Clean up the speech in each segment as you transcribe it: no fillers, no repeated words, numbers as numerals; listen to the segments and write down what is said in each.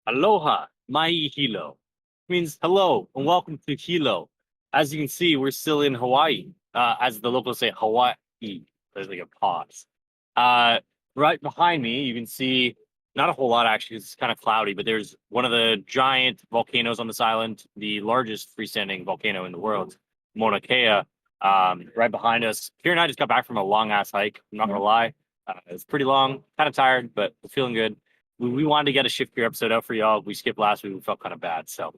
Aloha, mai Hilo. Means hello and welcome to Hilo. As you can see, we're still in Hawaii. As the locals say, Hawaii. There's like a pause. Right behind me, you can see not a whole lot actually. It's kind of cloudy, but there's one of the giant volcanoes on this island, the largest freestanding volcano in the world, Mauna Kea. Right behind us. Ciaran and I just got back from a long ass hike. I'm not gonna lie, it's pretty long, kind of tired, but we're feeling good. We wanted to get a shift gear episode out for y'all. We skipped last week. We felt kind of bad. So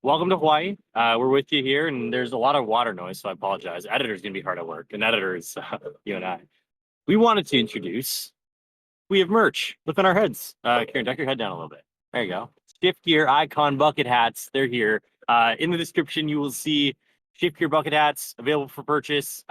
welcome to Hawaii. We're with you here, and there's a lot of water noise, so I apologize. Editor's going to be hard at work. An editor is you and I. We wanted to introduce, we have merch. Look on our heads. Ciaran, duck your head down a little bit. There you go. Shift gear, icon, bucket hats. They're here. In the description, you will see shift gear bucket hats available for purchase.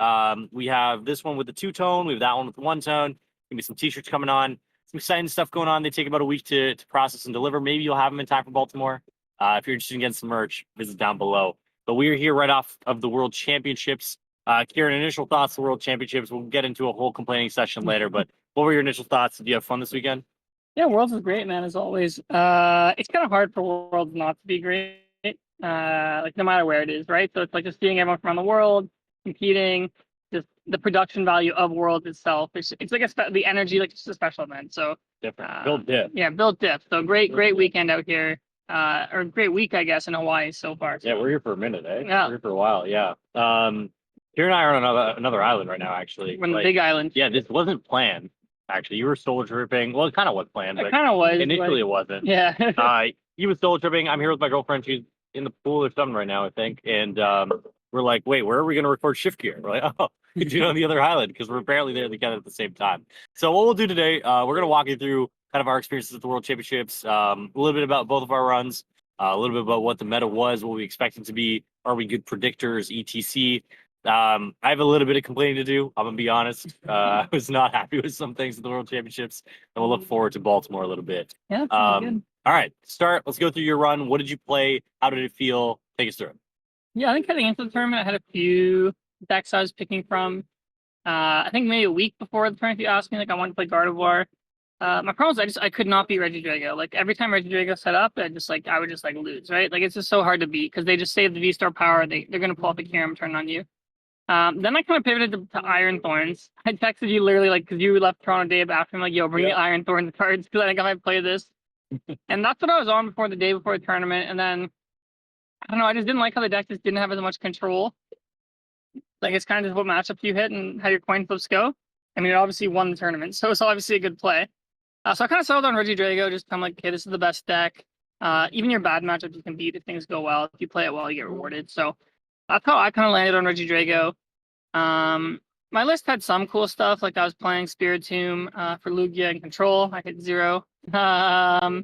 We have this one with the two-tone. We have that one with the one-tone. Gonna be some t-shirts coming on. Some exciting stuff going on. They take about a week to process and deliver. Maybe you'll have them in time for Baltimore. If you're interested in getting some merch, visit down below. But we are here right off of the World Championships. Ciaran, initial thoughts of the World Championships. We'll get into a whole complaining session later, but what were your initial thoughts? Did you have fun this weekend? Yeah, Worlds was great, man, as always. It's kind of hard for Worlds not to be great, like no matter where it is, right? So it's like just seeing everyone from around the world competing, just the production value of Worlds itself. It's like the energy, like it's a special event. So different. Build dip. Yeah, build dip. So great weekend out here. Or great week, I guess, in Hawaii so far. Yeah, we're here for a minute, eh? Yeah. We're here for a while, yeah. Ciaran and I are on another island right now, actually. We're on the big island. Yeah, this wasn't planned. Actually, you were solo tripping. Well, it kind of was planned, but it kind of was. Initially, it wasn't. Yeah. He was solo tripping. I'm here with my girlfriend. She's in the pool or something right now, I think. And we're like, wait, where are we going to record shift gear? We're like, oh, on the other island because we're apparently there together at the same time. So what we'll do today, we're going to walk you through kind of our experiences at the World Championships, a little bit about both of our runs, a little bit about what the meta was, what we expect it to be, are we good predictors, etc. I have a little bit of complaining to do. I'm gonna be honest. I was not happy with some things at the World Championships, and we'll look forward to Baltimore a little bit. Yeah. Good. All right, start. Let's go through your run. What did you play? How did it feel? Take us through it. Yeah, I think heading into the tournament, I had a few decks I was picking from. I think maybe a week before the tournament, if you asked me, like I wanted to play Gardevoir. My problem was I could not beat Regidrago. Like every time Regidrago set up, I would just lose, right? Like it's just so hard to beat because they just save the V-Star power. They're gonna pull up a Kyurem turn on you. Then I kind of pivoted to Iron Thorns. I texted you literally like because you left Toronto day after. I'm like, yo, bring me Iron Thorns cards because I think I might play this. And that's what I was on before the day before the tournament. And then I don't know, I just didn't like how the deck just didn't have as much control. Like it's kind of just what matchups you hit and how your coin flips go. I mean, it obviously won the tournament, so it's obviously a good play. So I kind of settled on Regidrago, just kind of like, okay, this is the best deck. Even your bad matchups you can beat if things go well. If you play it well, you get rewarded. So that's how I kind of landed on Regidrago. My list had some cool stuff, like I was playing Spiritomb for Lugia and Control. I hit 0. I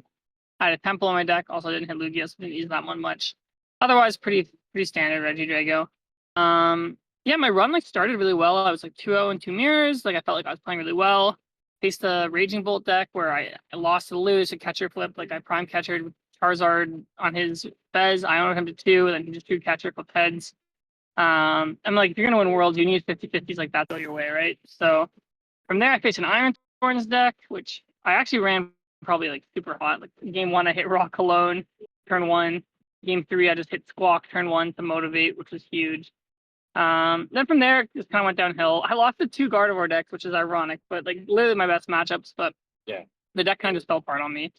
had a Temple in my deck. Also didn't hit Lugia, so didn't use that one much. Otherwise, pretty standard Regidrago. Yeah, my run like started really well. I was like 2-0 and 2 mirrors. Like I felt like I was playing really well. Faced the Raging Bolt deck where I lost to lose a catcher flip. Like I prime catchered with Charizard on his Fez. I owned him to 2, and then he just 2 catcher flip heads. I'm like, if you're gonna win Worlds, you need 50-50s like that go your way, right? So from there, I faced an Iron Thorns deck, which I actually ran probably like super hot. Like game 1, I hit Rock alone, turn 1. Game 3, I just hit Squawk turn 1 to motivate, which was huge. Then from there, it just kind of went downhill. I lost the 2 Gardevoir decks, which is ironic, but like literally my best matchups. But yeah, the deck kind of just fell apart on me,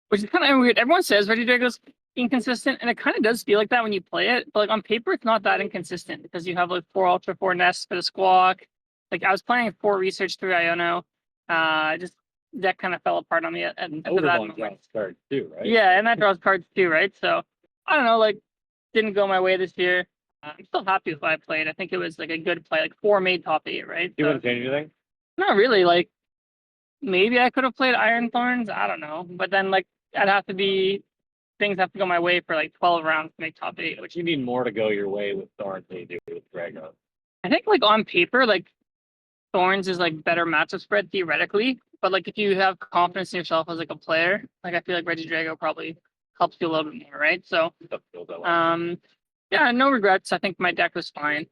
which is kind of weird. Everyone says Regidrago's inconsistent, and it kind of does feel like that when you play it. But like on paper, it's not that inconsistent because you have like 4 Ultra, 4 Nests for the Squawk. Like I was playing 4 Research through Iono. Just deck kind of fell apart on me at that moment. Cards too, right? Yeah, and that draws cards too, right? So I don't know, like didn't go my way this year. I'm still happy with what I played. I think it was like a good play, like 4 made top 8, right? You want to change anything? Not really. Like maybe I could have played Iron Thorns. I don't know, but then like things have to go my way for like 12 rounds to make top 8. Which you need more to go your way with Thorns than you do with Drago. I think like on paper, like Thorns is like better matchup spread theoretically, but like if you have confidence in yourself as like a player, like I feel like Regidrago probably helps you a little bit more, right? So yeah, no regrets. I think my deck was fine.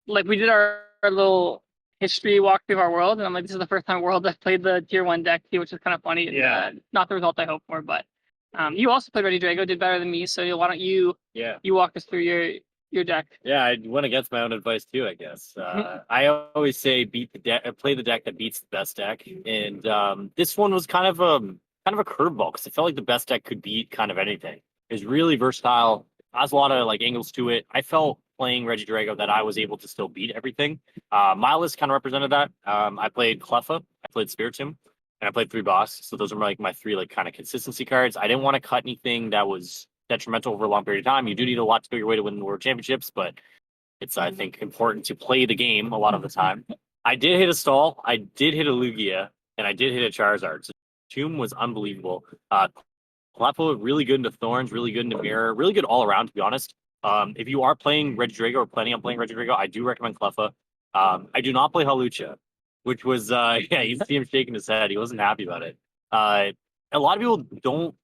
Like we did our little history walkthrough of our world, and I'm like, this is the first time world I've played the tier 1 deck too, which is kind of funny. Yeah. Not the result I hoped for, but you also played Ready Drago, did better than me, so why don't you walk us through your deck? Yeah, I went against my own advice too, I guess. I always say play the deck that beats the best deck, and this one was kind of a curveball because it felt like the best deck could beat kind of anything. It was really versatile, has a lot of like angles to it. I felt playing Regidrago that I was able to still beat everything. My list kind of represented that. I played Cleffa, I played Spiritomb, and I played 3 Boss. So those are like my 3 like kind of consistency cards. I didn't want to cut anything that was detrimental over a long period of time. You do need a lot to go your way to win the World Championships, but it's, I think, important to play the game a lot of the time. I did hit a stall, I did hit a Lugia, and I did hit a Charizard. So Tomb was unbelievable. Cleffa, really good into Thorns, really good into Mirror, really good all around, to be honest. If you are playing Regidrago or planning on playing Regidrago, I do recommend Cleffa. I do not play Halucha, which was, yeah, you see him shaking his head. He wasn't happy about it. A lot of people don't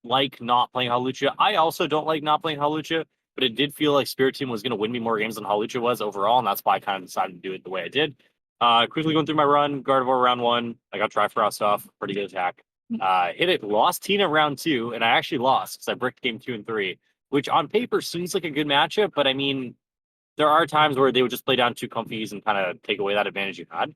like not playing Halucha. I also don't like not playing Halucha, but it did feel like Spiritomb was going to win me more games than Halucha was overall, and that's why I kind of decided to do it the way I did. Quickly going through my run, Gardevoir round 1. I got Trifrost off, pretty good attack. Hit it, lost Tina round 2, and I actually lost because I bricked game 2 and 3, which on paper seems like a good matchup, but I mean, there are times where they would just play down 2 comfies and kind of take away that advantage you had.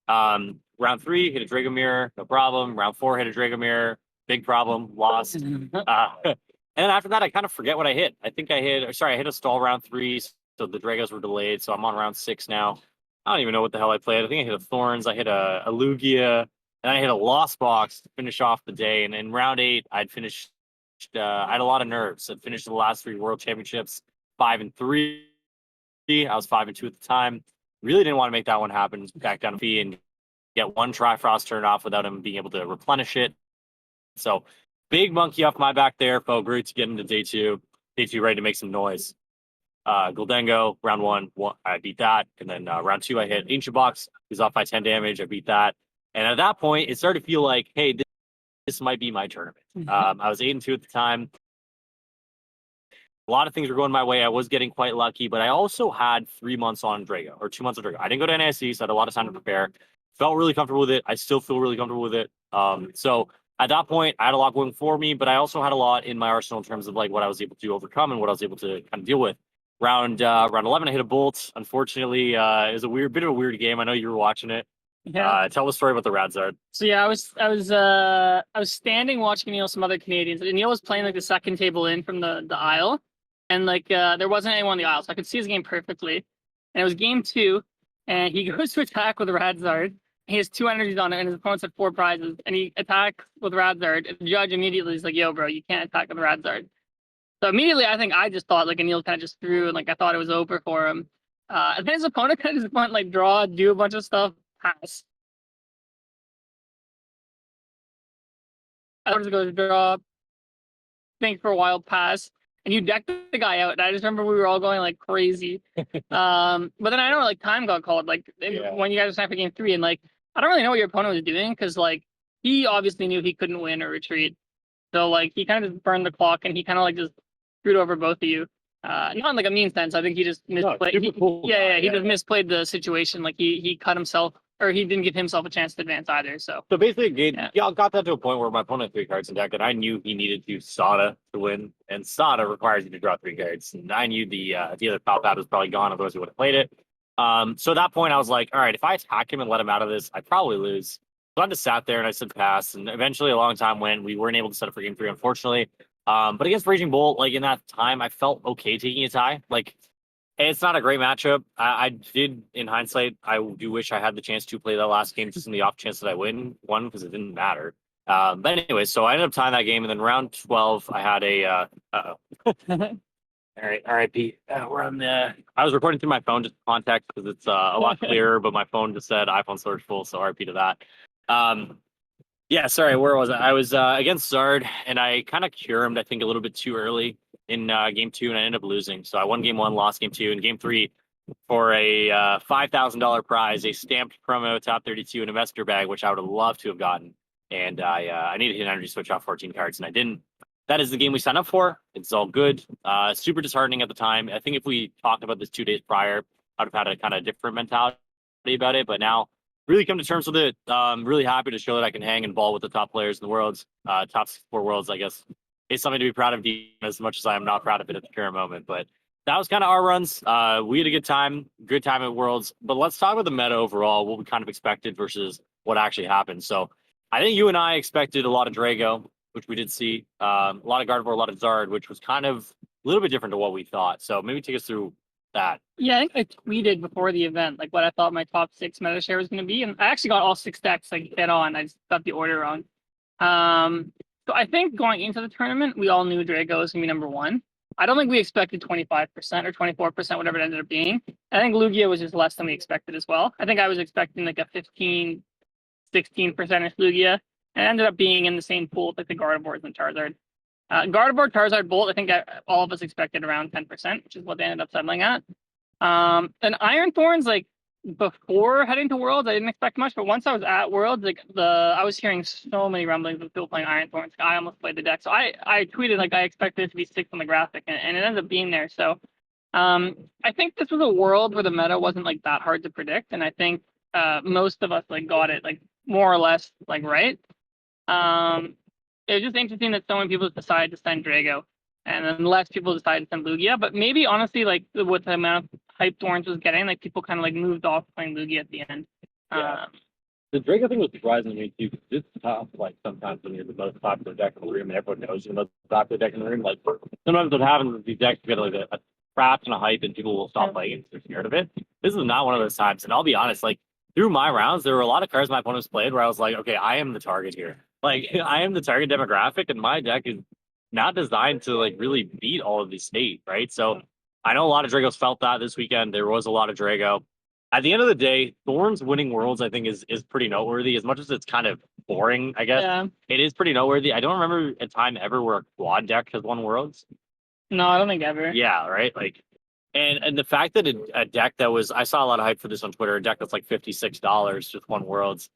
Round 3, hit a Dragomir, no problem. Round 4, hit a Dragomir, big problem, lost. And then after that, I kind of forget what I hit. I think I hit a stall round 3, so the Dragos were delayed, so I'm on round 6 now. I don't even know what the hell I played. I think I hit a Thorns, I hit a Lugia, and I hit a Lost Box to finish off the day. And in round 8, I'd finished, I had a lot of nerves. I'd finished the last 3 World Championships 5 and 3. I was 5 and 2 at the time. Really didn't want to make that one happen. Back down to fee and get 1 Trifrost turned off without him being able to replenish it. So big monkey off my back there. Felt great to get into day 2. Day 2 ready to make some noise. Goldengo, round 1, I beat that. And then round 2, I hit Ancient Box. He's off by 10 damage. I beat that. And at that point, it started to feel like, hey, this might be my tournament. I was 8 and 2 at the time. A lot of things were going my way. I was getting quite lucky, but I also had 3 months on Drago, or 2 months on Drago. I didn't go to NIC, so I had a lot of time to prepare. Felt really comfortable with it. I still feel really comfortable with it. So at that point, I had a lot going for me, but I also had a lot in my arsenal in terms of like what I was able to overcome and what I was able to kind of deal with. Round 11, I hit a Bolt. Unfortunately, it was a bit of a weird game. I know you were watching it. Yeah. Tell the story about the Radzard. So yeah, I was standing watching some other Canadians, and Neil was playing like the second table in from the aisle, and like there wasn't anyone on the aisle, so I could see his game perfectly. And it was game 2, and he goes to attack with Radzard. He has 2 energies on it, and his opponent's had 4 prizes, and he attacks with Radzard. And the judge immediately is like, "Yo, bro, you can't attack with Radzard." So immediately, I think I just thought like Anil kind of just threw, and like I thought it was over for him. And then his opponent kind of just went like draw, do a bunch of stuff, pass. I was going to draw, think for a while, pass, and you decked the guy out. And I just remember we were all going like crazy. But then I know like time got called, like when you guys were signed for game 3, and like I don't really know what your opponent was doing because like he obviously knew he couldn't win or retreat, so like he kind of just burned the clock and he kind of like just screwed over both of you. Not in like a mean sense. I think he just misplayed. He just misplayed the situation. Like he cut himself, or he didn't give himself a chance to advance either. So basically, y'all got that to a point where my opponent had 3 cards in deck, and I knew he needed to Sada to win, and Sada requires you to draw 3 cards. And I knew the other foul pad was probably gone, otherwise we would have played it. So at that point, I was like, all right, if I attack him and let him out of this, I'd probably lose. So I just sat there and I said pass, and eventually a long time went. We weren't able to set up for game 3, unfortunately. But against Raging Bolt, like in that time, I felt okay taking a tie. Like, it's not a great matchup. I did, in hindsight, I do wish I had the chance to play that last game just in the off chance that I won, because it didn't matter. But anyway, so I ended up tying that game, and then round 12, I had a. All right, Pete. We're on the. I was recording through my phone just context because it's a lot clearer, but my phone just said iPhone storage full, so RP to that. Yeah, sorry, where was I? I was against Zard, and I kind of cured, I think, a little bit too early in game 2, and I ended up losing. So I won game 1, lost game 2, and game 3 for a $5,000 prize, a stamped promo top 32 and investor bag, which I would have loved to have gotten. And I needed an energy switch off 14 cards, and I didn't. That is the game we signed up for. It's all good. Super disheartening at the time. I think if we talked about this 2 days prior, I'd have had a kind of different mentality. about it, but now really come to terms with it. Really happy to show that I can hang and ball with the top players in the worlds. Top 4 worlds, I guess, is something to be proud of as much as I am not proud of it at the current moment. But that was kind of our runs. We had a good time at Worlds. But let's talk about the meta overall, what we kind of expected versus what actually happened. So I think you and I expected a lot of Drago, which we did see. A lot of Gardevoir, a lot of Zard, which was kind of a little bit different to what we thought. So maybe take us through that. Yeah, I think I tweeted before the event like what I thought my top 6 meta share was going to be, and I actually got all 6 decks like dead on. I just got the order wrong. So I think going into the tournament, we all knew Drago was going to be number 1. I don't think we expected 25% or 24%, whatever it ended up being. I think Lugia was just less than we expected as well. I think I was expecting like a 15, 16% Lugia, and it ended up being in the same pool with like the Gardevoirs and Charizard. Gardevoir, Charizard, Bolt, I think all of us expected around 10%, which is what they ended up settling at. And Iron Thorns, like before heading to Worlds, I didn't expect much, but once I was at Worlds, like I was hearing so many rumblings of people playing Iron Thorns. I almost played the deck, so I tweeted like I expected it to be 6th on the graphic, and it ended up being there. So I think this was a world where the meta wasn't like that hard to predict, and I think most of us like got it like more or less like right. It was just interesting that so many people decided to send Drago, and then less people decided to send Lugia. But maybe honestly, like with the amount of hype Thorns was getting, like people kind of like moved off playing Lugia at the end. Yeah. The Draco thing was surprising to me too, because it's tough. Like sometimes when you're the most popular deck in the room, and everyone knows you're the most popular deck in the room. Like sometimes what happens is these decks get like a crap and a hype, and people will stop playing because they're scared of it. This is not one of those times. And I'll be honest, like through my rounds, there were a lot of cards my opponents played where I was like, okay, I am the target here. Like I am the target demographic, and my deck is not designed to like really beat all of these state, right? So I know a lot of Dragos felt that this weekend. There was a lot of Drago. At the end of the day, Thorns winning Worlds, I think, is pretty noteworthy. As much as it's kind of boring, I guess, Yeah. it is pretty noteworthy. I don't remember a time ever where a quad deck has won Worlds. No, I don't think ever. Yeah, right. Like, and the fact that a deck that was, I saw a lot of hype for this on Twitter, a deck that's like $56 just won Worlds,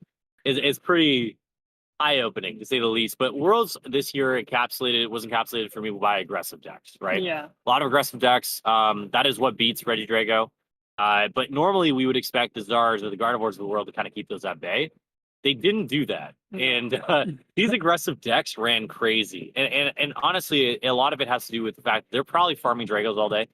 is pretty eye-opening to say the least. But Worlds this year was encapsulated for me by aggressive decks, right? Yeah. A lot of aggressive decks. That is what beats Regidrago. But normally we would expect the Zars or the Gardevoirs of the world to kind of keep those at bay. They didn't do that, and these aggressive decks ran crazy. And honestly, a lot of it has to do with the fact they're probably farming Dragos all day.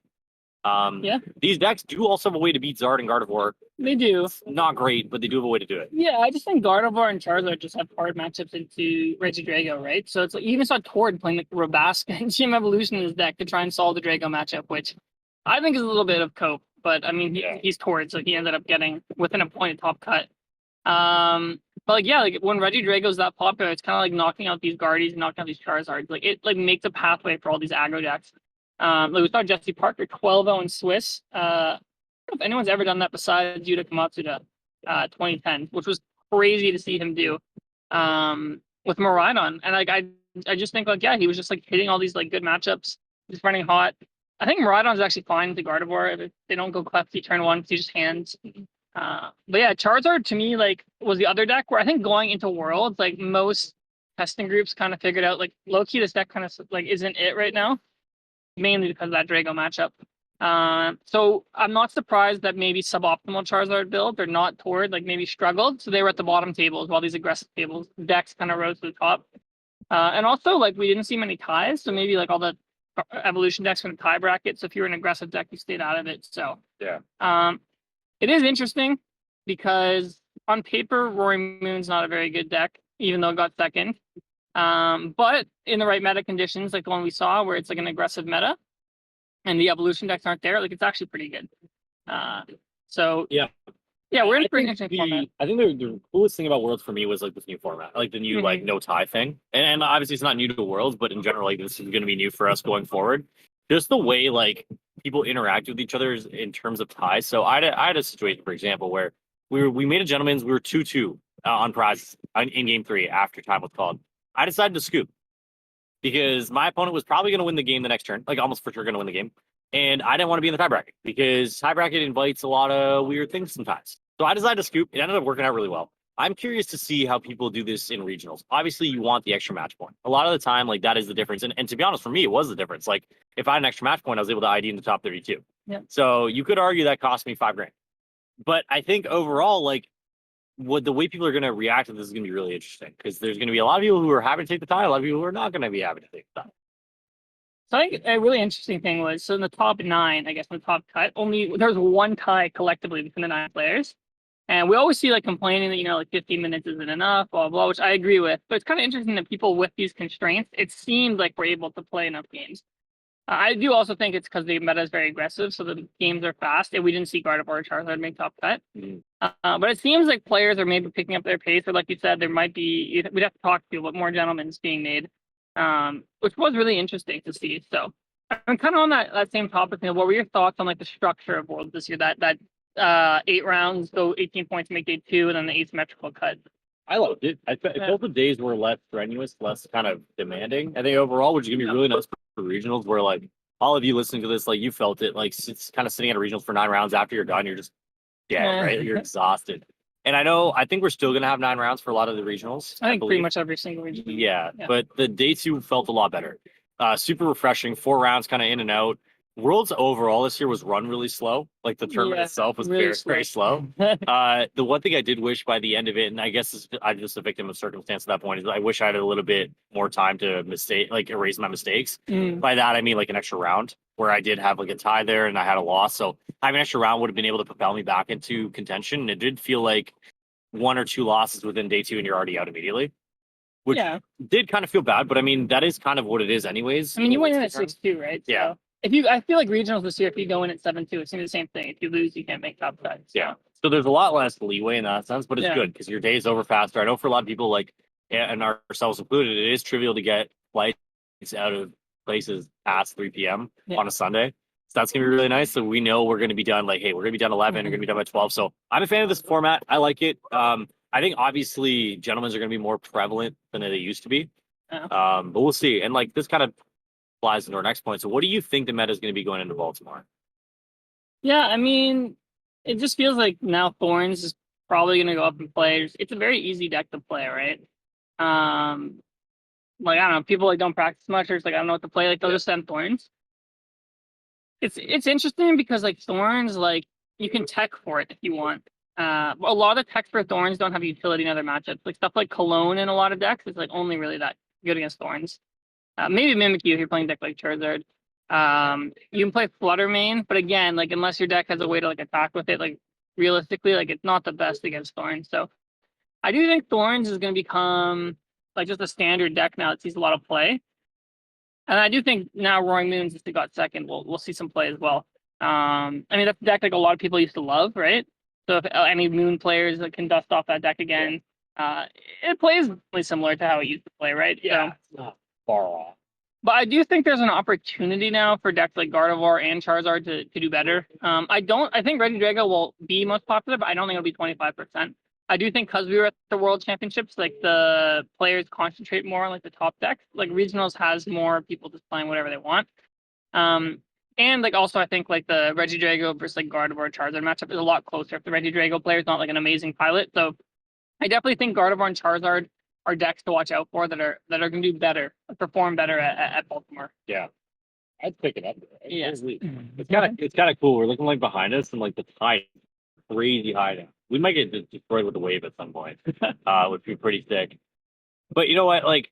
Yeah. These decks do also have a way to beat Zard and Gardevoir. They do. It's not great, but they do have a way to do it. Yeah, I just think Gardevoir and Charizard just have hard matchups into Regidrago, right? So it's like you even saw Tord playing like Rabaska and GM Evolution in his deck to try and solve the Drago matchup, which I think is a little bit of cope. But I mean, he's Tord, so he ended up getting within a point a top cut. But like yeah, like when Regidrago's that popular, it's kind of like knocking out these Guardies, knocking out these Charizards. Like it like makes a pathway for all these aggro decks. Like we saw Jesse Parker 12-0 in Swiss. I don't know if anyone's ever done that besides Yuta Kamatsuda, 2010, which was crazy to see him do with Miraidon. And like I just think like yeah, he was just like hitting all these like good matchups, just running hot. I think Miraidon's actually fine to Gardevoir if they don't go Clefty turn 1 because he just hands. But yeah, Charizard to me like was the other deck where I think going into Worlds, like most testing groups kind of figured out like low key this deck kind of like isn't it right now, mainly because of that Drago matchup. So I'm not surprised that maybe suboptimal Charizard build or not Tord like maybe struggled, so they were at the bottom tables while these aggressive tables decks kind of rose to the top. And also like we didn't see many ties, so maybe like all the evolution decks from the tie bracket. So if you're an aggressive deck, you stayed out of it. So yeah. It is interesting because on paper, Rory Moon's not a very good deck, even though it got second. But in the right meta conditions, like the one we saw, where it's like an aggressive meta, and the evolution decks aren't there, like it's actually pretty good. So yeah, we're in a pretty interesting format. I think the coolest thing about Worlds for me was like this new format, like the new like no tie thing. And obviously it's not new to Worlds, but in general, like this is going to be new for us going forward. Just the way like people interact with each other in terms of ties. So I had a situation, for example, where we made a gentleman's. We were 2-2 on prizes in game 3 after time was called. I decided to scoop because my opponent was probably going to win the game the next turn, like almost for sure going to win the game. And I didn't want to be in the tie bracket because tie bracket invites a lot of weird things sometimes. So I decided to scoop. It ended up working out really well. I'm curious to see how people do this in regionals. Obviously, you want the extra match point. A lot of the time, like that is the difference. And to be honest, for me, it was the difference. Like if I had an extra match point, I was able to ID in the top 32. Yeah. So you could argue that cost me $5,000. But I think overall, like, what the way people are going to react to this is going to be really interesting because there's going to be a lot of people who are happy to take the tie, a lot of people who are not going to be happy to take the tie. So I think a really interesting thing was, so in the top 9, I guess in the top cut, only there was one tie collectively between the 9 players. And we always see like complaining that, you know, like 15 minutes isn't enough, blah, blah, which I agree with. But it's kind of interesting that people with these constraints, it seemed like we're able to play enough games. I do also think it's because the meta is very aggressive, so the games are fast, and we didn't see Gardevoir or Charizard make top cut. But it seems like players are maybe picking up their pace, or like you said, there might be, we'd have to talk to people, but more gentlemen's being made, which was really interesting to see. So I'm kind of on that same topic. What were your thoughts on like the structure of Worlds this year? That 8 rounds, go 18 points, make day 2, and then the asymmetrical cut. I loved it. I felt the days were less strenuous, less kind of demanding. I think overall, which is gonna be really nice for regionals, where like all of you listening to this, like you felt it, like it's kind of sitting at a regionals for 9 rounds after you're done, you're just dead, right? You're exhausted. And I think we're still gonna have 9 rounds for a lot of the regionals. I think pretty much every single region. Yeah, but the day 2 felt a lot better. Super refreshing. 4 rounds, kind of in and out. Worlds overall this year was run really slow. Like the tournament itself was really very slow. The one thing I did wish by the end of it, and I guess I'm just a victim of circumstance at that point, is I wish I had a little bit more time to erase my mistakes. By that I mean like an extra round where I did have like a tie there and I had a loss. So having an extra round would have been able to propel me back into contention. And it did feel like 1 or 2 losses within day 2 and you're already out immediately. Which did kind of feel bad, but I mean that is kind of what it is anyways. I mean you went in at 6-2, right? Yeah. So I feel like regionals this year, if you go in at 7-2, it's gonna be the same thing. If you lose, you can't make top cuts. Yeah. So there's a lot less leeway in that sense, but it's good because your day's over faster. I know for a lot of people, like, and ourselves included, it is trivial to get flights out of places past 3 p.m. on a Sunday. So that's gonna be really nice. So we know we're gonna be done like, hey, we're gonna be done 11, we're gonna be done by 12. So I'm a fan of this format. I like it. I think obviously gentlemen's are gonna be more prevalent than they used to be. But we'll see. And like this kind of flies into our next point. So what do you think the meta is going to be going into Baltimore? Yeah, I mean, it just feels like now Thorns is probably going to go up and play. It's a very easy deck to play, right? Like I don't know, people like don't practice much, or it's like I don't know what to play. Like they'll just send Thorns. It's interesting because like Thorns, like you can tech for it if you want. A lot of the techs for Thorns don't have utility in other matchups. Like stuff like Cologne in a lot of decks is like only really that good against Thorns. Maybe Mimikyu if you're playing a deck like Charizard. You can play Flutter Mane, but again, like unless your deck has a way to like attack with it, like realistically, like it's not the best against Thorns. So I do think Thorns is going to become like just a standard deck now that sees a lot of play. And I do think now Roaring Moons, if they got second, we'll see some play as well. I mean that's a deck like a lot of people used to love, right? So if any Moon players that can dust off that deck again, it plays really similar to how it used to play, right? Yeah. So, far off. But I do think there's an opportunity now for decks like Gardevoir and Charizard to do better. I think Regidrago will be most popular, but I don't think it'll be 25%. I do think because we were at the World Championships, like the players concentrate more on like the top decks. Like regionals has more people just playing whatever they want. And like also I think like the Regidrago versus like Gardevoir Charizard matchup is a lot closer if the Regidrago player is not like an amazing pilot. So I definitely think Gardevoir and Charizard are decks to watch out for that are going to do better, perform better at Baltimore. Yeah, I'd pick it up. Yeah, it's kind of cool. We're looking like behind us and like the tide, crazy high now. We might get destroyed with the wave at some point, which would be pretty sick. But you know what? Like,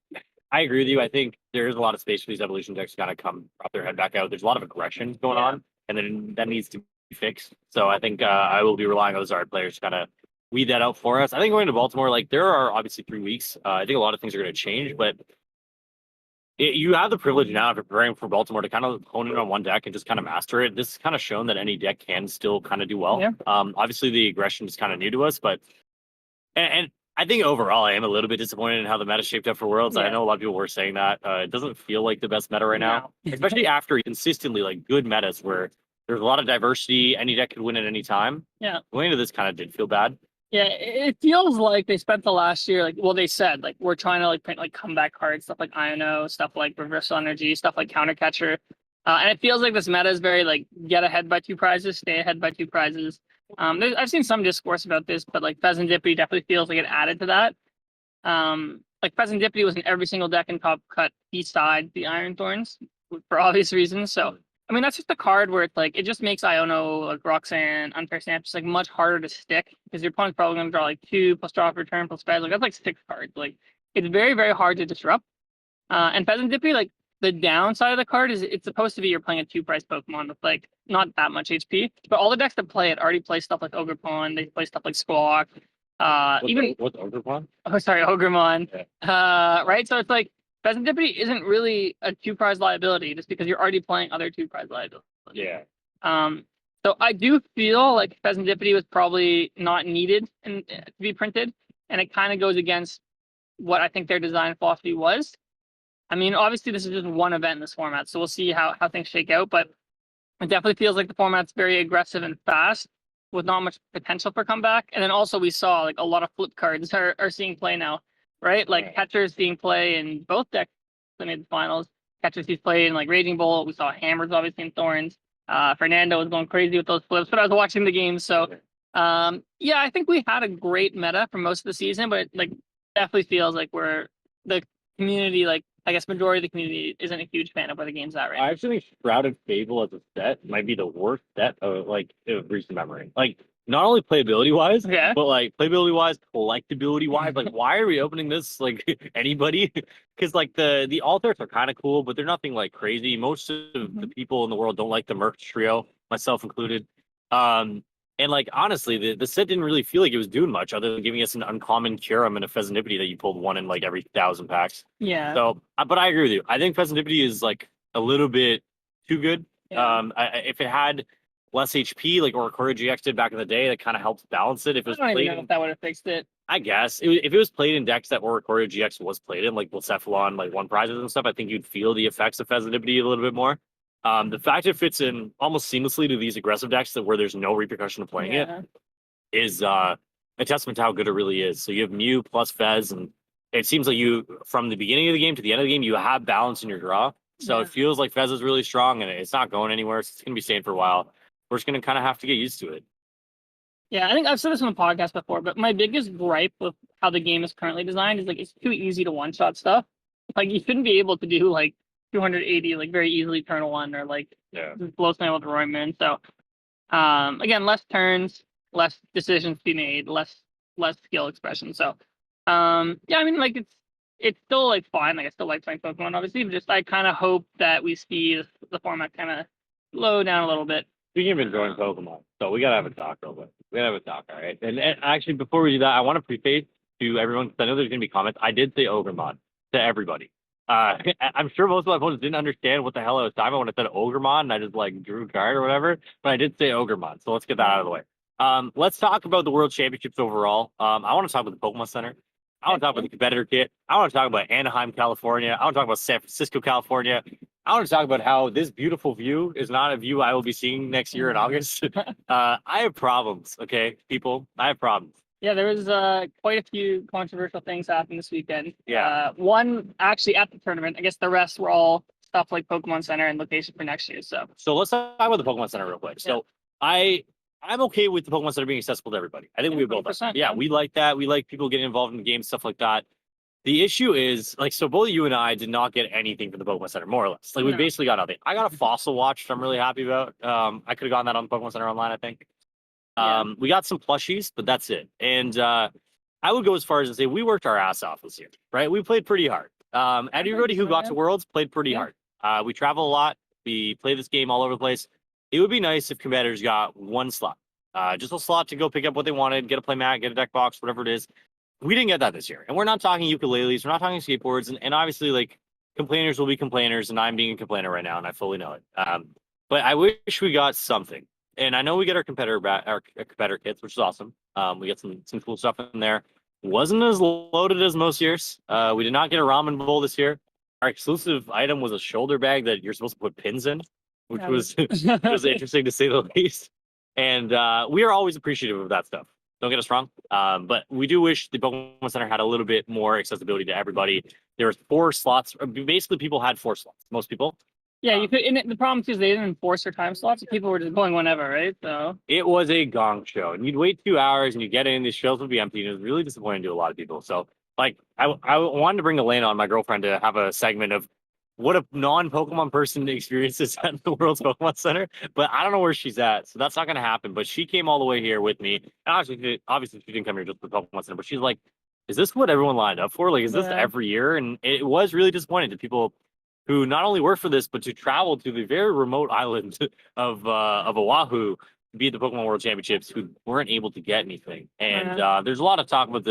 I agree with you. I think there is a lot of space for these evolution decks to kind of come up their head back out. There's a lot of aggression going on, and then that needs to be fixed. So I think I will be relying on those Zard players to kind of weed that out for us. I think going to Baltimore, like there are obviously 3 weeks. I think a lot of things are going to change, but you have the privilege now of preparing for Baltimore to kind of hone in on one deck and just kind of master it. This has kind of shown that any deck can still kind of do well. Yeah. Obviously the aggression is kind of new to us, but and I think overall I am a little bit disappointed in how the meta shaped up for Worlds. I know a lot of people were saying that. It doesn't feel like the best meta right now, especially after consistently like good metas where there's a lot of diversity. Any deck could win at any time. Yeah. Going into this kind of did feel bad. Yeah, it feels like they spent the last year, like, well, they said, like, we're trying to, like, print, like, comeback cards, stuff like Iono, stuff like Reversal Energy, stuff like Countercatcher. And it feels like this meta is very, like, get ahead by 2 prizes, stay ahead by 2 prizes. I've seen some discourse about this, but, like, Pheasantipity definitely feels like it added to that. Like, Pheasantipity was in every single deck in Top Cut beside the Iron Thorns, for obvious reasons, so I mean, that's just a card where it's like it just makes Iono, like Roxanne, Unfair Snap just like much harder to stick because your opponent's probably going to draw like 2 plus draw for turn plus fez. Like that's like 6 cards. Like it's very very hard to disrupt. And Pheasant Dippy, like the downside of the card is it's supposed to be you're playing a 2-price Pokemon with like not that much HP, but all the decks that play it already play stuff like Ogrepon. They play stuff like Squawk. What's Ogrepon? Oh, sorry, Ogremon. Yeah. Right. So it's like Pheasant Dippy isn't really a 2-prize liability just because you're already playing other 2-prize liabilities. Yeah. So I do feel like Pheasant Dippy was probably not needed to be printed, and it kind of goes against what I think their design philosophy was. I mean, obviously this is just one event in this format, so we'll see how things shake out, but it definitely feels like the format's very aggressive and fast with not much potential for comeback. And then also we saw like a lot of flip cards are seeing play now, right? Like catchers seeing play in both decks that made the finals. Catchers he's played in like Raging Bolt. We saw Hammers obviously in Thorns. Fernando was going crazy with those flips, but I was watching the game. So yeah, I think we had a great meta for most of the season, but it, like definitely feels like we're the community, like I guess majority of the community isn't a huge fan of where the game's at right now. I actually think Shrouded Fable as a set might be the worst set of recent memory. Like not only playability wise, Yeah. but like playability wise, collectability wise. Like why are we opening this? Like anybody? Because like the altars are kind of cool, but they're nothing like crazy. Most of the people in the world don't like the Merc trio, myself included. And like honestly, the set didn't really feel like it was doing much other than giving us an uncommon Kyurem and a Pheasantipity that you pulled one in like every 1,000 packs. Yeah. So, but I agree with you. I think Pheasantipity is like a little bit too good. Yeah. If it had less HP, like Oricorio GX did back in the day, that kind of helps balance it. If it was I don't played, even know if that would have fixed it. I guess if it was played in decks that Oricorio GX was played in, like Blacephalon, like 1 prizes and stuff, I think you'd feel the effects of Pheasantipity a little bit more. The fact it fits in almost seamlessly to these aggressive decks that where there's no repercussion of playing it is a testament to how good it really is. So you have Mew plus Fez, and it seems like you from the beginning of the game to the end of the game, you have balance in your draw. So it feels like Fez is really strong, and it's not going anywhere. So it's going to be staying for a while. We're just going to kind of have to get used to it. Yeah, I think I've said this on the podcast before, but my biggest gripe with how the game is currently designed is like it's too easy to one-shot stuff. Like you shouldn't be able to do like 280 like very easily turn 1 or like just blow something with Royman. So again, less turns, less decisions to be made, less skill expression. So yeah, I mean like it's still like fine. Like I still like playing Pokemon, obviously, but just I kind of hope that we see the format kind of slow down a little bit. Speaking of enjoying Pokemon, so we gotta have a talk real quick. We gotta have a talk, all right? And actually, before we do that, I want to preface to everyone because I know there's gonna be comments. I did say Ogremon to everybody. I'm sure most of my opponents didn't understand what the hell I was talking about when I said Ogremon, and I just like drew a card or whatever. But I did say Ogremon, so let's get that out of the way. Let's talk about the World Championships overall. I want to talk about the Pokemon Center. I want to talk about the competitor kit. I want to talk about Anaheim, California. I want to talk about San Francisco, California. I want to talk about how this beautiful view is not a view I will be seeing next year in August. I have problems, okay, people. I have problems. Yeah, there was quite a few controversial things happening this weekend. Yeah. One actually at the tournament. I guess the rest were all stuff like Pokemon Center and location for next year. So let's talk about the Pokemon Center real quick. So I'm okay with the Pokemon Center being accessible to everybody. I think we both are. Yeah, we like that. We like people getting involved in the game, stuff like that. The issue is, like, so both you and I did not get anything from the Pokemon Center, more or less. Like, we basically got nothing. I got a Fossil Watch, which I'm really happy about. I could have gotten that on the Pokemon Center online, I think. We got some plushies, but that's it. And I would go as far as to say we worked our ass off this year, right? We played pretty hard. Everybody who got to Worlds played pretty hard. We travel a lot. We play this game all over the place. It would be nice if competitors got one slot. Just a slot to go pick up what they wanted, get a playmat, get a deck box, whatever it is. We didn't get that this year. And we're not talking ukuleles. We're not talking skateboards. And obviously, like, complainers will be complainers. And I'm being a complainer right now, and I fully know it. But I wish we got something. And I know we get our competitor kits, which is awesome. We get some cool stuff in there. Wasn't as loaded as most years. We did not get a ramen bowl this year. Our exclusive item was a shoulder bag that you're supposed to put pins in, which was interesting to say the least. And we are always appreciative of that stuff. Don't get us wrong. But we do wish the Pokemon Center had a little bit more accessibility to everybody. There was 4 slots. Basically, people had 4 slots. Most people. Yeah, you could. And the problem too is they didn't enforce their time slots. So people were just going whenever, right? So it was a gong show, and you'd wait 2 hours, and you get in. These shows would be empty, and it was really disappointing to a lot of people. So, like, I wanted to bring Elena on, my girlfriend, to have a segment of what a non-Pokemon person experiences at the World's Pokemon Center, but I don't know where she's at, so that's not gonna happen. But she came all the way here with me, and obviously she didn't come here just for the Pokemon Center, but she's like, "Is this what everyone lined up for? Like, is this Yeah. every year?" And it was really disappointing to people who not only work for this, but to travel to the very remote island of Oahu to be at the Pokemon World Championships, who weren't able to get anything. And there's a lot of talk about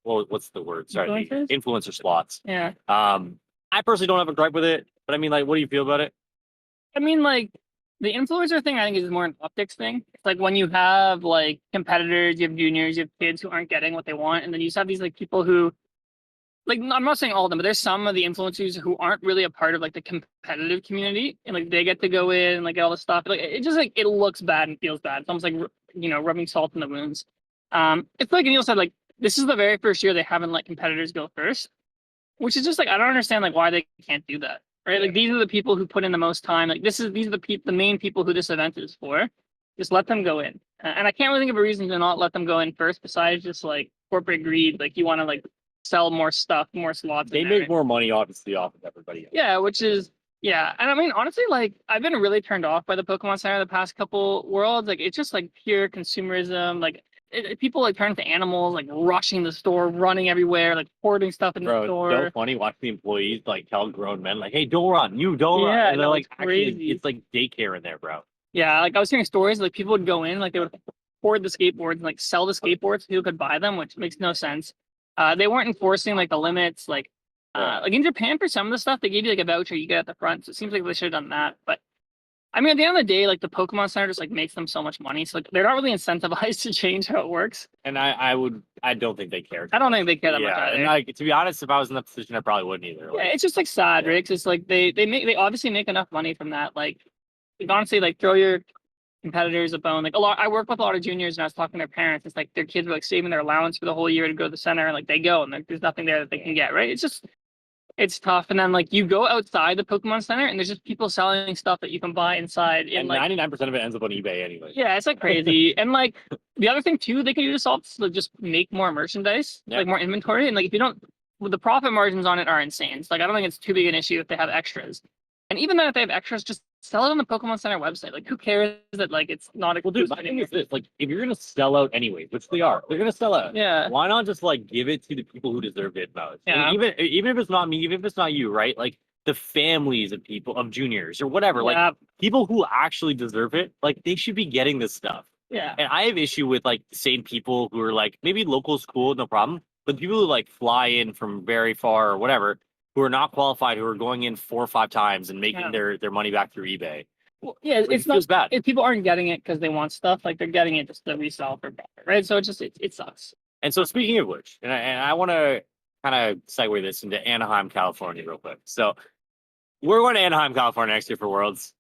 what's the word? Sorry, the Influencers? influencer slots. Yeah. I personally don't have a gripe with it, but I mean, like, what do you feel about it? I mean, like, the influencer thing, I think, is more an optics thing. It's like when you have like competitors, you have juniors, you have kids who aren't getting what they want, and then you just have these like people who, like, I'm not saying all of them, but there's some of the influencers who aren't really a part of like the competitive community, and like they get to go in and like get all this stuff. Like, it just like it looks bad and feels bad. It's almost like rubbing salt in the wounds. It's like Aneil said, like this is the very first year they haven't let competitors go first, which is just like I don't understand like why they can't do that. Right, like these are the people who put in the most time. Like these are the main people who this event is for. Just let them go in, and I can't really think of a reason to not let them go in first, besides just like corporate greed. Like you want to like sell more stuff, more slots. They make more money, obviously, off of everybody else. Yeah, which is and I mean honestly, like I've been really turned off by the Pokemon Center the past couple worlds. Like it's just like pure consumerism. Like people like turn into animals, like rushing the store, running everywhere, like hoarding stuff in the store. It's so funny watching the employees like tell grown men like, "Hey, don't run, you don't run." And they're like, actually, it's like daycare in there, bro. Yeah, like I was hearing stories like people would go in, like they would hoard the skateboards and like sell the skateboards so people could buy them, which makes no sense. They weren't enforcing like the limits, like in Japan for some of the stuff they gave you like a voucher you get at the front, so it seems like they should have done that. But I mean, at the end of the day, like the Pokemon Center just like makes them so much money, so like they're not really incentivized to change how it works. And I don't think they care. I don't think they care that much either. And like to be honest, if I was in that position, I probably wouldn't either. Like, yeah, it's just like sad, right? 'Cause it's like they obviously make enough money from that. Like honestly, like throw your competitors a bone. Like I work with a lot of juniors, and I was talking to their parents. It's like their kids were like saving their allowance for the whole year to go to the center, and like they go, and like, there's nothing there that they can get. Right? It's tough. And then like you go outside the Pokemon Center, and there's just people selling stuff that you can buy inside. And like 99% of it ends up on eBay anyway. Yeah, it's like crazy. And like the other thing too, they can do to solve is like just make more merchandise, like more inventory, and like if you don't, the profit margins on it are insane. So like I don't think it's too big an issue if they have extras. And even then, if they have extras, just sell it on the Pokemon Center website. Like, who cares that like it's not? Well, dude, my thing is this: like, if you're gonna sell out anyways, which they are, they're gonna sell out. Yeah. Why not just like give it to the people who deserve it most? Yeah. And even if it's not me, even if it's not you, right? Like the families of people of juniors or whatever, like people who actually deserve it, like they should be getting this stuff. Yeah. And I have issue with like the same people who are like maybe local school, no problem, but people who like fly in from very far or whatever, who are not qualified, who are going in 4 or 5 times and making their money back through eBay. Well, yeah, like, it's not bad. If people aren't getting it because they want stuff, like they're getting it just to resell for profit, right? So it sucks. And so speaking of which, and I want to kind of segue this into Anaheim, California, real quick. So we're going to Anaheim, California next year for Worlds,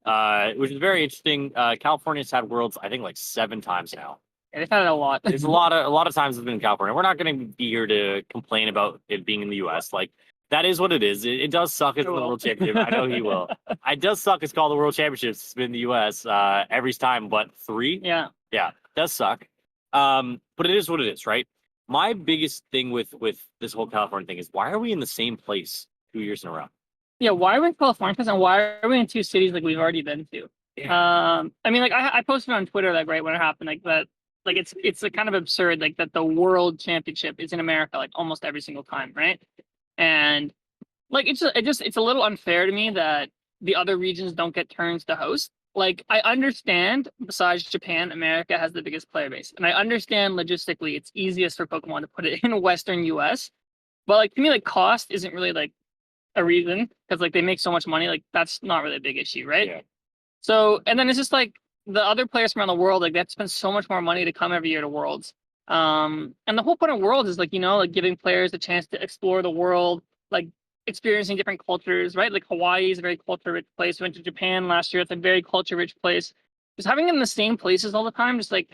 which is very interesting. California's had Worlds, I think, like 7 times now. Yeah, they've had it a lot. There's a lot of times it's been in California. We're not going to be here to complain about it being in the U.S. Like, that is what it is. It does suck. It's the World Championship. I know he will. It does suck. It's called the World Championships. It's been in the U.S. Every time, but 3. Yeah, it does suck. But it is what it is, right? My biggest thing with this whole California thing is why are we in the same place 2 years in a row? Yeah, why are we in California? And why are we in 2 cities like we've already been to? Yeah. I mean, like I posted on Twitter like right when it happened, like that. Like it's like kind of absurd, like that the World Championship is in America like almost every single time, right? And like it's a little unfair to me that the other regions don't get turns to host. Like I understand besides Japan, America has the biggest player base. And I understand logistically it's easiest for Pokemon to put it in Western US. But like to me, like cost isn't really like a reason because like they make so much money, like that's not really a big issue, right? Yeah. So and then it's just like the other players from around the world, like they have to spend so much more money to come every year to Worlds. And the whole point of Worlds is like, like giving players a chance to explore the world, like experiencing different cultures, right? Like Hawaii is a very culture-rich place. We went to Japan last year. It's a very culture-rich place. Just having them in the same places all the time, just like,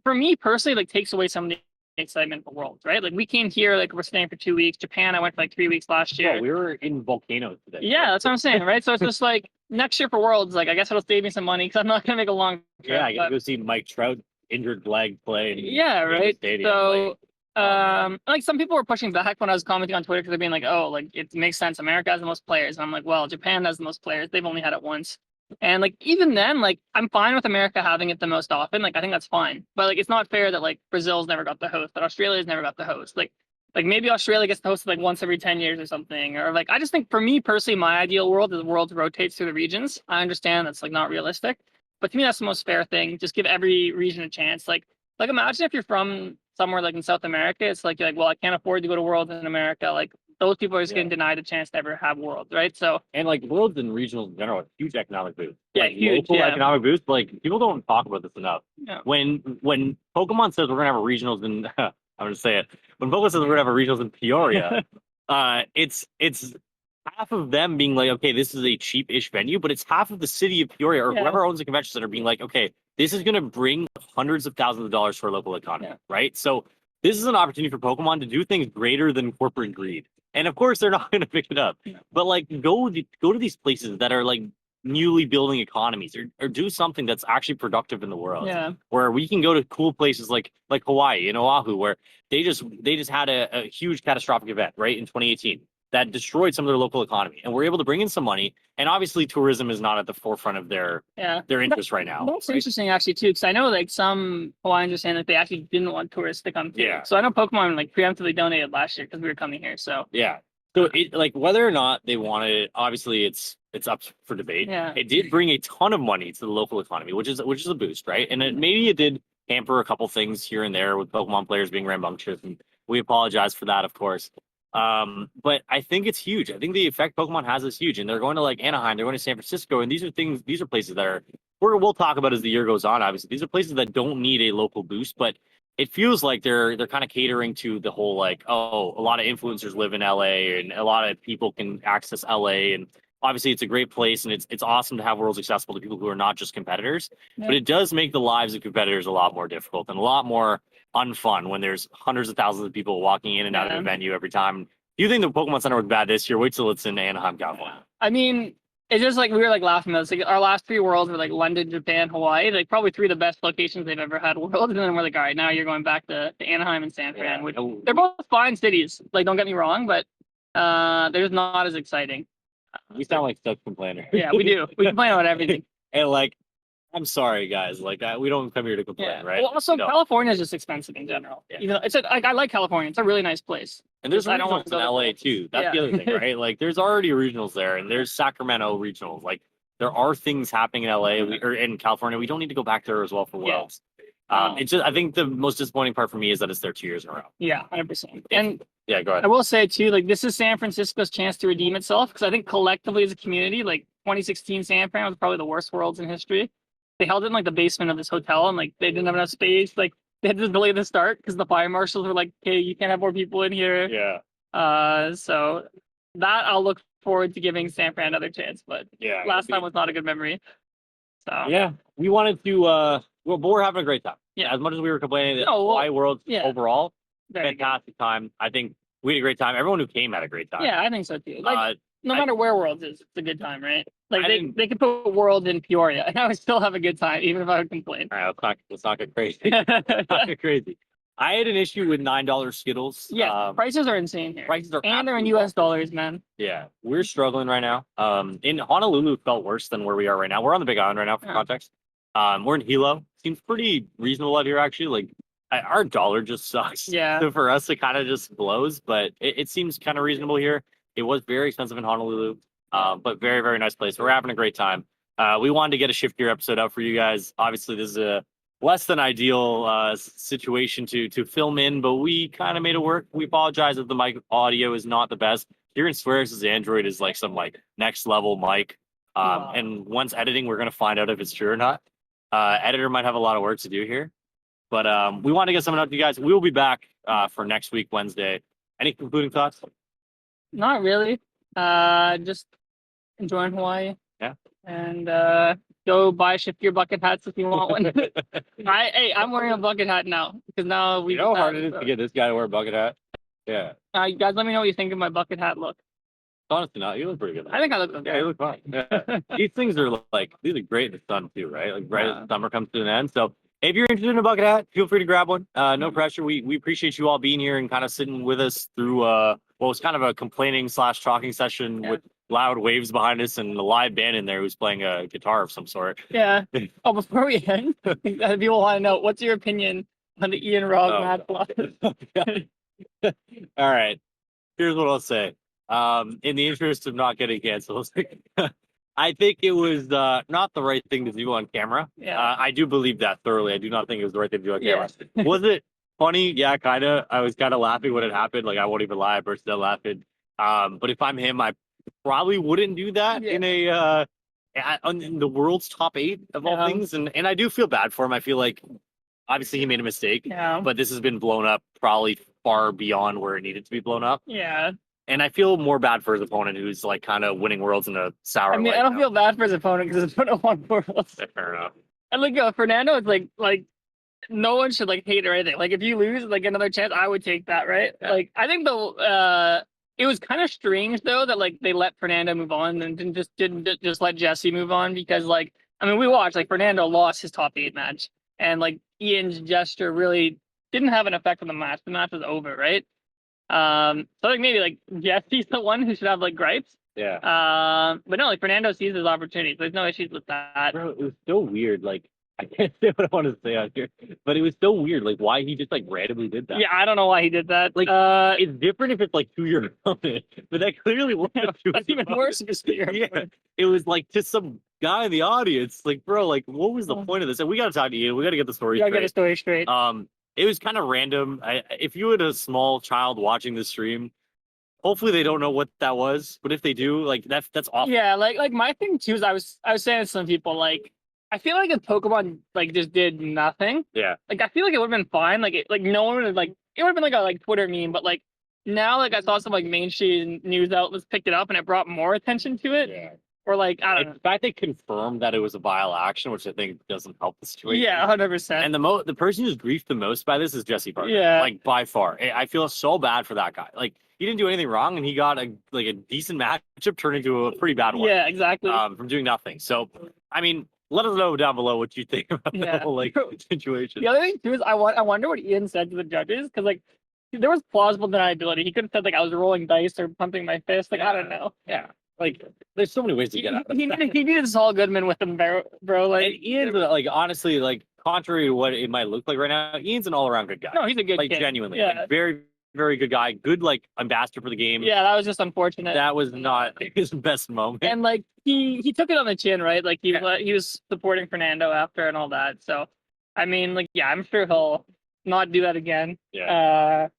for me personally, like takes away some of the excitement for Worlds, right? Like we came here, like we're staying for 2 weeks. Japan, I went for like 3 weeks last year. Yeah, we were in volcanoes today. Yeah, that's what I'm saying, right? So it's just like next year for Worlds, like I guess it'll save me some money because I'm not gonna make a long trip. Yeah, I gotta go see Mike Trout injured leg play. Yeah, right. So Like some people were pushing back when I was commenting on Twitter because they're being like, "Oh, like it makes sense. America has the most players." And I'm like, "Well, Japan has the most players. They've only had it once." And like even then, like I'm fine with America having it the most often. Like I think that's fine. But like it's not fair that like Brazil's never got the host, that Australia's never got the host. Like maybe Australia gets the host like once every 10 years or something. Or like I just think for me personally, my ideal world is the world rotates through the regions. I understand that's like not realistic, but to me that's the most fair thing. Just give every region a chance. Like imagine if you're from somewhere like in South America, it's like you're like, well, I can't afford to go to Worlds in America. Like those people are just getting denied a chance to ever have Worlds, right? So And like worlds and regionals in general, a huge economic boost. Yeah, like, huge, local yeah. economic boost. Like people don't talk about this enough. Yeah. When Pokemon says we're gonna have a regionals in, I'm gonna say it. When Pokemon says we're gonna have a regionals in Peoria, it's half of them being like, okay, this is a cheap-ish venue, but it's half of the city of Peoria or Yeah. whoever owns the convention center being like, okay, this is gonna bring hundreds of thousands of dollars to our local economy, right? So this is an opportunity for Pokemon to do things greater than corporate greed. And of course, they're not going to pick it up. But like, go to these places that are like newly building economies, or do something that's actually productive in the world. Yeah. Where we can go to cool places like Hawaii and Oahu, where they just had a huge catastrophic event right in 2018 that destroyed some of their local economy, and we're able to bring in some money. And obviously, tourism is not at the forefront of their interest right now. That's right? interesting actually too, because I know like some Hawaiians are saying that they actually didn't want tourists to come here. Yeah. So I know Pokemon like preemptively donated last year because we were coming here. So yeah. So it like whether or not they wanted it, obviously it's up for debate. Yeah. It did bring a ton of money to the local economy, which is a boost, right? And maybe it did hamper a couple things here and there with Pokemon players being rambunctious, and we apologize for that, of course. But I think it's huge. I think the effect Pokemon has is huge, and they're going to like Anaheim, they're going to San Francisco, and these are places that we'll talk about as the year goes on. Obviously, these are places that don't need a local boost, but it feels like they're kind of catering to the whole like, oh, a lot of influencers live in LA and a lot of people can access LA, and obviously it's a great place and it's awesome to have worlds accessible to people who are not just competitors. But it does make the lives of competitors a lot more difficult and a lot more unfun when there's hundreds of thousands of people walking in and out of a venue every time. Do you think the Pokemon Center was bad this year? Wait till it's in Anaheim, California. I mean, it's just like we were like laughing about this. Like our last 3 worlds were like London, Japan, Hawaii. Like probably 3 of the best locations they've ever had worlds. And then we're like, all right, now you're going back to Anaheim and San Fran, which they're both fine cities. Like, don't get me wrong, but they're just not as exciting. We sound like such complainers. Yeah, we do. We complain about everything. And like, I'm sorry, guys. Like, we don't come here to complain, right? Well, also, California is just expensive in general. Even though I like California. It's a really nice place. And there's I don't want regionals to in go LA too. That's the other thing, right? Like, there's already regionals there, and there's Sacramento regionals. Like, there are things happening in LA or in California. We don't need to go back there as well for Worlds. It's just, I think the most disappointing part for me is that it's there 2 years in a row. Yeah, 100%. And yeah, go ahead. I will say too, like this is San Francisco's chance to redeem itself because I think collectively as a community, like 2016 San Fran was probably the worst Worlds in history. They held it in like the basement of this hotel and like they didn't have enough space. Like they had to delay the start because the fire marshals were like, "Okay, you can't have more people in here." Yeah. So that I'll look forward to giving San Fran another chance. But Yeah. last time was not a good memory. So yeah, we wanted to. Well, but we're having a great time. Yeah. As much as we were complaining, that Hawaii Worlds overall, fantastic time. I think we had a great time. Everyone who came had a great time. Yeah, I think so too. Like no matter where Worlds is, it's a good time, right? Like they could put Worlds in Peoria and I would still have a good time, even if I would complain. All right, let's not get crazy. Let's not get crazy. I had an issue with $9 Skittles. Yeah, prices are insane here. Prices are and they're in US dollars, man. Yeah, we're struggling right now. In Honolulu, it felt worse than where we are right now. We're on the Big Island right now for context. We're in Hilo. Seems pretty reasonable out here, actually. Like our dollar just sucks. Yeah. So for us, it kind of just blows, but it seems kind of reasonable here. It was very expensive in Honolulu, but very, very nice place. We're having a great time. We wanted to get a Shift Gear episode out for you guys. Obviously, this is a less than ideal situation to film in, but we kind of made it work. We apologize if the mic audio is not the best. Kieran swears his Android is like some like next level mic. And once editing, we're gonna find out if it's true or not. Editor might have a lot of work to do here, but we want to get something out to you guys. We will be back for next week, Wednesday. Any concluding thoughts? Not really. Just enjoying Hawaii. Yeah. And go buy Shift Gear bucket hats if you want one. I'm wearing a bucket hat now because now we. You know how hard it is to get this guy to wear a bucket hat. Yeah. You guys, let me know what you think of my bucket hat look. Honestly, not. You look pretty good. I think I look okay. Yeah, you look fine. Yeah. These things are like, these are great in the sun too, right? Like right as the summer comes to an end. So if you're interested in a bucket hat, feel free to grab one. No pressure. We appreciate you all being here and kind of sitting with us through what was kind of a complaining / talking session with loud waves behind us and a live band in there who's playing a guitar of some sort. Yeah. Oh, before we end, people want to know, what's your opinion on the Ian Rog match loss? All right. Here's what I'll say. In the interest of not getting canceled, I think it was not the right thing to do on camera. Yeah. I do believe that thoroughly. I do not think it was the right thing to do on camera. Yeah. Was it funny? Yeah, kind of. I was kind of laughing when it happened. Like, I won't even lie, I burst out laughing. But if I'm him, I probably wouldn't do that in the world's top 8 of all things. And I do feel bad for him. I feel like obviously he made a mistake, but this has been blown up probably far beyond where it needed to be blown up. Yeah. And I feel more bad for his opponent, who's like kind of winning worlds in a sour. I mean, I don't feel bad for his opponent because his opponent won worlds. Fair enough. And like Fernando, it's like no one should like hate or anything. Like if you lose like another chance, I would take that, right? Yeah. Like I think it was kind of strange though that like they let Fernando move on and didn't just let Jesse move on, because like I mean we watched like Fernando lost his top 8 match and like Ian's gesture really didn't have an effect on the match. The match was over, right? So I think maybe like Jesse's the one who should have like gripes. Yeah. But no, like Fernando sees his opportunities. There's no issues with that. Bro, it was so weird. Like, I can't say what I want to say out here, but it was so weird. Like, why he just like randomly did that. Yeah, I don't know why he did that. Like, it's different if it's like to your opponent, but that clearly wasn't to that's his even opponent. worse if it's to your opponent. It was like to some guy in the audience. Like, bro, like, what was the point of this? And we got to talk to Ian. We got to get the story You gotta straight. get the story straight. It was kind of random. If you had a small child watching the stream, hopefully they don't know what that was. But if they do, like that's awful. Yeah, like my thing too is I was saying to some people like I feel like if Pokemon like just did nothing, like I feel like it would have been fine. Like no one would have like it would have been like a like Twitter meme, but like now like I saw some like mainstream news outlets picked it up and it brought more attention to it. Yeah. Or like I don't know. In fact, they confirmed that it was a vile action, which I think doesn't help the situation. Yeah, 100%. And the person who's griefed the most by this is Jesse Parker. Yeah, like by far. I feel so bad for that guy. Like he didn't do anything wrong, and he got a decent matchup turned into a pretty bad one. Yeah, exactly. From doing nothing. So, I mean, let us know down below what you think about the whole like situation. The other thing too is I wonder what Ian said to the judges, because like there was plausible deniability. He could have said like I was rolling dice or pumping my fist. Like I don't know. Yeah. Like, there's so many ways to get out of it. He needed Saul Goodman with him, bro. Like, and Ian's like, honestly, like, contrary to what it might look like right now, Ian's an all-around good guy. No, he's a good like, kid. Genuinely. Yeah. Like, very, very good guy. Good, like, ambassador for the game. Yeah, that was just unfortunate. That was not his best moment. And, like, he took it on the chin, right? Like, he was supporting Fernando after and all that. So, I mean, like, yeah, I'm sure he'll not do that again. Yeah.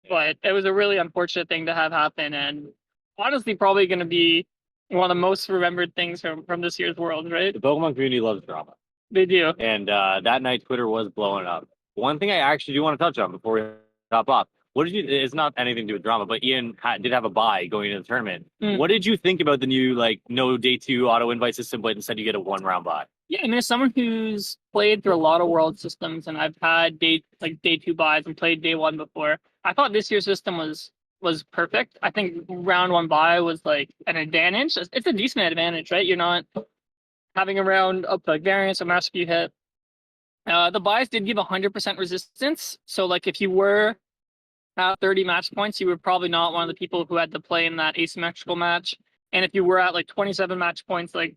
But it was a really unfortunate thing to have happen. And honestly, probably going to be one of the most remembered things from this year's World, right? The Pokemon community loves drama. They do. And that night, Twitter was blowing up. One thing I actually do want to touch on before we hop off. What did you? It's not anything to do with drama, but Ian did have a bye going into the tournament. What did you think about the new like no day 2 auto invite system, but instead you get a 1-round bye? Yeah, I mean, as someone who's played through a lot of World systems, and I've had day 2 buys and played day 1 before, I thought this year's system was perfect. I think round 1 bye was like an advantage. It's a decent advantage, right? You're not having a round up to like variance or master you hit. The buys did give 100% resistance. So like if you were at 30 match points, you were probably not one of the people who had to play in that asymmetrical match. And if you were at like 27 match points, like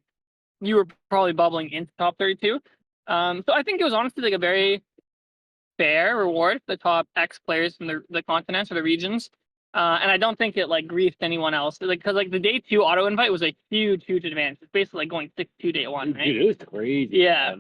you were probably bubbling into top 32. So I think it was honestly like a very fair reward for the top X players from the continents or the regions. And I don't think it like griefed anyone else. Like, because like the day 2 auto invite was a huge advantage. It's basically like going 6-2 day 1, right? Dude, it was crazy. Yeah.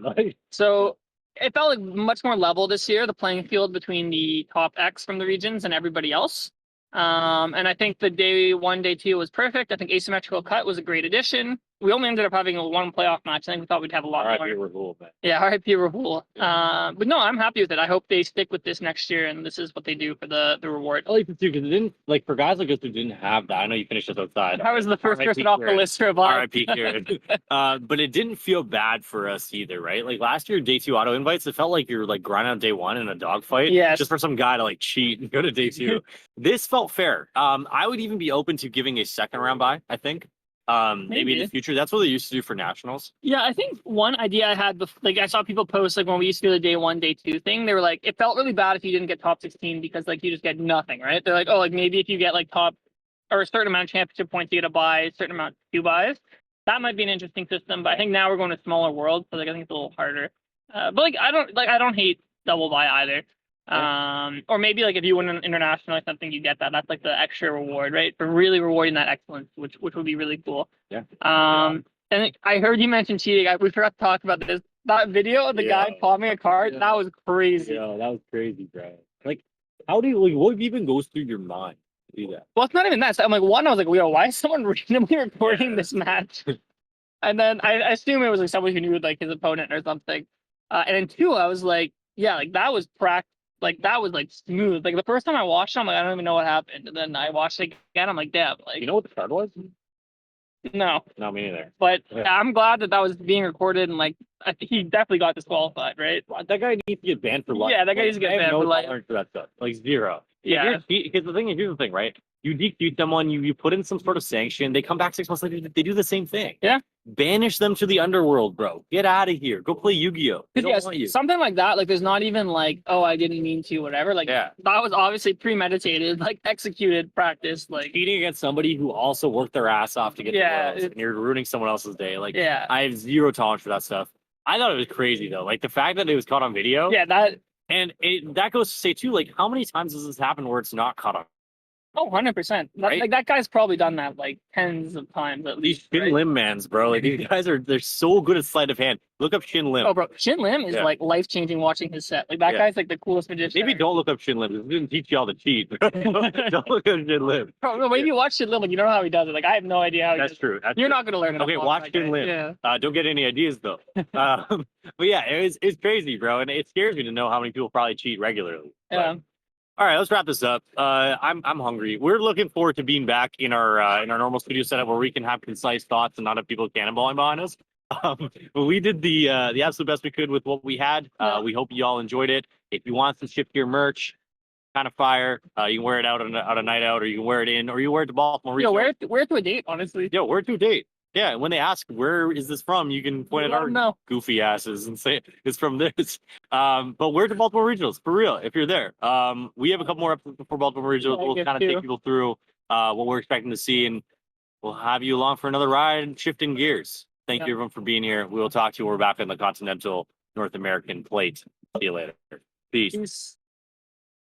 So it felt like much more level this year, the playing field between the top X from the regions and everybody else. And I think the day 1, day 2 was perfect. I think asymmetrical cut was a great addition. We only ended up having a 1 playoff match. I think we thought we'd have a lot more. RIP Rahul, man. Yeah, RIP Rahul. But no, I'm happy with it. I hope they stick with this next year, and this is what they do for the reward. I like it too because it didn't like for guys like us who didn't have that. I know you finished us outside. I was the first RIP person off the Kieran. list for a buy. RIP Ciaran. But it didn't feel bad for us either, right? Like last year, day 2 auto invites, it felt like you're like grinding on day 1 in a dogfight. Yes. Just for some guy to like cheat and go to day 2. This felt fair. I would even be open to giving a second round buy, I think. Maybe in the future. That's what they used to do for nationals. Yeah, I think one idea I had, like I saw people post like when we used to do the day 1, day 2 thing, they were like, it felt really bad if you didn't get top 16 because like you just get nothing, right? They're like, oh, like maybe if you get like top or a certain amount of championship points, you get a buy, a certain amount, 2 buys. That might be an interesting system, but I think now we're going to smaller worlds, so like I think it's a little harder. But like I don't hate double buy either. Or maybe like if you win an international or something, you get that. That's like the extra reward, right? For really rewarding that excellence, which would be really cool. Yeah. And I heard you mention cheating. We forgot to talk about this. That video of the guy palming a card, that was crazy. Yeah, that was crazy, bro. Like, how do you like what even goes through your mind to do that? Well, it's not even that. So I'm like, one, I was like, yo, why is someone randomly recording this match? And then I assume it was like someone who knew like his opponent or something. And then 2, I was like, yeah, like that was like that was like smooth. Like the first time I watched it, I'm like, I don't even know what happened. And then I watched it again, I'm like, damn, like You know what the card was? no. No, me neither. But I'm glad that was being recorded and like he definitely got disqualified, right? That guy needs to get banned for life. Yeah, that guy needs to get banned for life. Tolerance for that stuff. Like 0. Yeah. Because the thing is, here's the thing, right? You DQ someone, you put in some sort of sanction, they come back 6 months later, they do the same thing. Yeah. Banish them to the underworld, bro. Get out of here. Go play Yu-Gi-Oh! They don't want you. Something like that, like there's not even like, oh, I didn't mean to, whatever. Like that was obviously premeditated, like executed, practice, like cheating against somebody who also worked their ass off to get the worlds, and you're ruining someone else's day. Like, I have 0 tolerance for that stuff. I thought it was crazy though. Like the fact that it was caught on video. Yeah, that goes to say too, like how many times does this happen where it's not caught on? Oh, 100%. Right? Like that guy's probably done that like tens of times at least. These Shin Lim mans, bro. Like these guys they're so good at sleight of hand. Look up Shin Lim. Oh, bro, Shin Lim is like life changing watching his set. Like that guy's like the coolest magician. Maybe don't look up Shin Lim. It didn't teach you all to cheat. Don't look up Shin Lim. Bro, no, maybe you watch Shin Lim, like you know how he does it. Like I have no idea how. That's true. You're not gonna learn it. Okay, watch Shin Lim. Yeah. Don't get any ideas though. But yeah, it's crazy, bro, and it scares me to know how many people probably cheat regularly. Yeah. All right, let's wrap this up. I'm hungry. We're looking forward to being back in our normal studio setup where we can have concise thoughts and not have people cannonballing behind us. But we did the absolute best we could with what we had. We hope you all enjoyed it. If you want some Shift Gear merch, kind of fire, you can wear it out on a night out, or you can wear it in, or you wear it to Baltimore. Yeah, wear it to a date, honestly. Yeah, wear it to a date. Yeah, when they ask where is this from, you can point at our goofy asses and say it's from this. But we're to Baltimore Regionals for real. If you're there, we have a couple more episodes before Baltimore Regionals. We'll kind of take people through what we're expecting to see, and we'll have you along for another ride, shifting gears. Thank you everyone for being here. We will talk to you when we're back on the Continental North American plate. See you later. Peace.